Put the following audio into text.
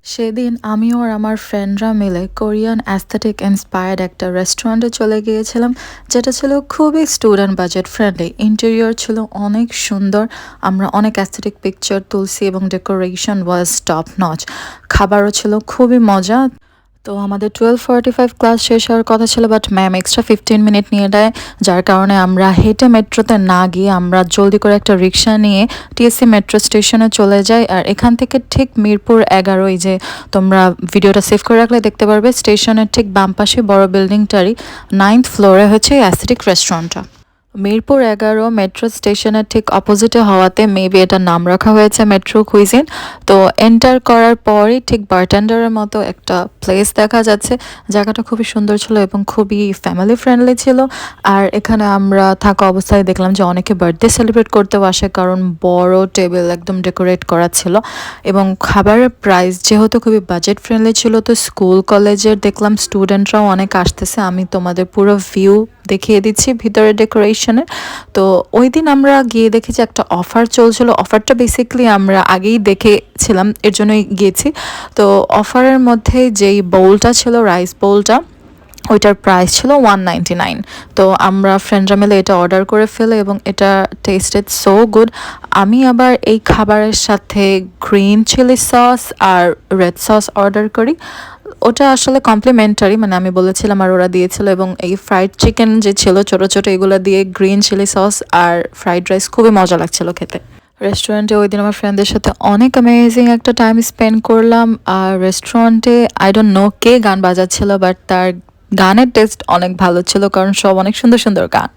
সেদিন আমিও আর আমার ফ্রেন্ডরা মিলে কোরিয়ান অ্যাস্থেটিক ইন্সপায়ার্ড একটা রেস্টুরেন্টে চলে গিয়েছিলাম, যেটা ছিল খুবই স্টুডেন্ট বাজেট ফ্রেন্ডলি। ইন্টেরিয়র ছিল অনেক সুন্দর, আমরা অনেক অ্যাস্থেটিক পিকচার তুলছি এবং ডেকোরেশন ওয়াজ টপ নচ। খাবারও ছিল খুবই মজা। তো আমাদের 12:45 ক্লাস শেষ হওয়ার কথা ছিল, বাট ম্যাম এক্সট্রা 15 মিনিট নিয়ে দেয়, যার কারণে আমরা হেঁটে মেট্রোতে না গিয়ে আমরা জলদি করে একটা রিক্সা নিয়ে টিএসসি মেট্রো স্টেশনে চলে যাই। আর এখান থেকে ঠিক মিরপুর 11, যে তোমরা ভিডিওটা সেভ করে রাখলে দেখতে পারবে, স্টেশনের ঠিক বাম পাশে বড় বিল্ডিংটারই 9th ফ্লোরে হচ্ছে অ্যাস্থেটিক রেস্টুরেন্টটা। মিরপুর 11 মেট্রো স্টেশনের ঠিক অপোজিটে হওয়াতে মেবি এটার নাম রাখা হয়েছে মেট্রো কুইজিন। তো এন্টার করার পরই ঠিক বারটেন্ডারের মতো একটা প্লেস দেখা যাচ্ছে। জায়গাটা খুবই সুন্দর ছিল এবং খুবই ফ্যামিলি ফ্রেন্ডলি ছিল। আর এখানে আমরা থাকা অবস্থায় দেখলাম যে অনেকে বার্থডে সেলিব্রেট করতেও আসে, কারণ বড় টেবিল একদম ডেকোরেট করা ছিল। এবং খাবারের প্রাইস যেহেতু খুবই বাজেট ফ্রেন্ডলি ছিল, তো স্কুল কলেজের দেখলাম স্টুডেন্টরাও অনেক আসতেছে। আমি তোমাদের পুরো ভিউ দেখিয়ে দিচ্ছি ভিতরে ডেকোরেশনের। তো ওই দিন আমরা গিয়ে দেখেছি একটা অফার চলছিল। অফারটা বেসিক্যালি আমরা আগেই দেখেছিলাম, এর জন্যই গিয়েছি। তো অফারের মধ্যে যেই বোলটা ছিল, রাইস বোলটা, ওইটার প্রাইস ছিল 199। তো আমরা ফ্রেন্ডরা মিলে এটা অর্ডার করে ফেলে এবং এটা টেস্টেড সো গুড। আমি আবার এই খাবারের সাথে গ্রিন চিলি সস আর রেড সস অর্ডার করি। ওটা আসলে কমপ্লিমেন্টারি, মানে আমি বলেছিলাম আর ওরা দিয়েছিল। এবং এই ফ্রাইড চিকেন যে ছিল ছোটো ছোটো, এগুলো দিয়ে গ্রিন চিলি সস আর ফ্রাইড রাইস খুবই মজা লাগছিল খেতে। রেস্টুরেন্টে ওই দিন আমার ফ্রেন্ডদের সাথে অনেক অ্যামেজিং একটা টাইম স্পেন্ড করলাম। আর রেস্টুরেন্টে আই ডোন্ট নো কে গান বাজাচ্ছিল, বাট তার গানের টেস্ট অনেক ভালো ছিল, কারণ সব অনেক সুন্দর সুন্দর গান।